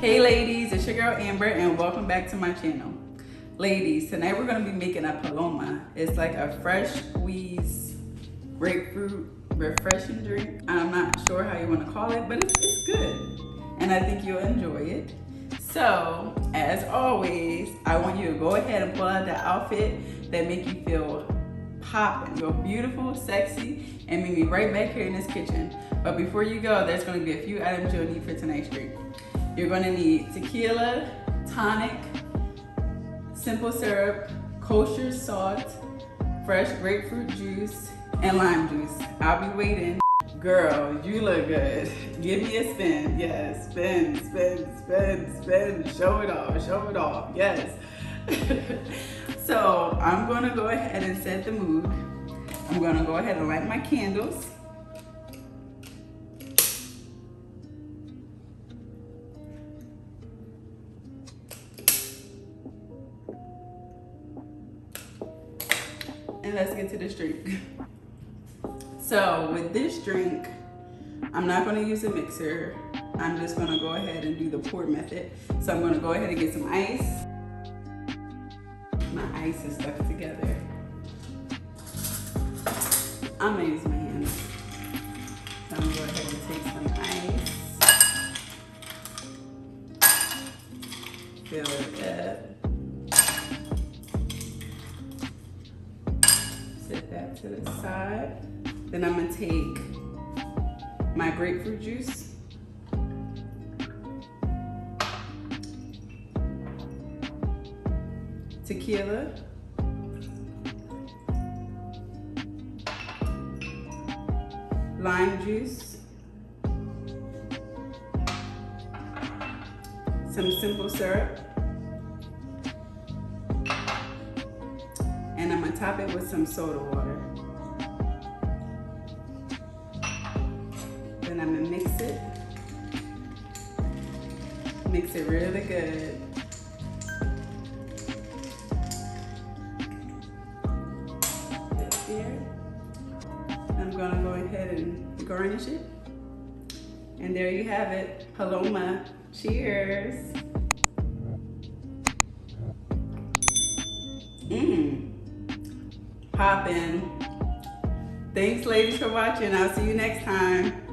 Hey ladies, it's your girl Amber and welcome back to my channel. Ladies, tonight we're going to be making a Paloma. It's like a fresh squeeze grapefruit refreshing drink. I'm not sure how you want to call it, but it's good. And I think you'll enjoy it. So, as always, I want you to go ahead and pull out that outfit that make you feel popping, feel beautiful, sexy, and meet me right back here in this kitchen. But before you go, there's going to be a few items you'll need for tonight's drink. You're going to need tequila, tonic, simple syrup, kosher salt, fresh grapefruit juice, and lime juice. I'll be waiting. Girl, you look good. Give me a spin. Yes, spin, spin, spin, spin. Show it off, show it off. Yes. So I'm going to go ahead and set the mood. I'm going to go ahead and light my candles. And let's get to this drink. So with this drink, I'm not going to use a mixer. I'm just going to go ahead and do the pour method. So I'm going to go ahead and get some ice. My ice is stuck together. I'm going to use my hands. So I'm going to go ahead and take some ice. Fill it up. Set that to the side. Then I'm gonna take my grapefruit juice. Tequila. Lime juice. Some simple syrup. And I'm gonna top it with some soda water. Then I'm gonna mix it really good. This here. I'm gonna go ahead and garnish it. And there you have it, Paloma. Cheers. Poppin'. Thanks ladies for watching. I'll see you next time.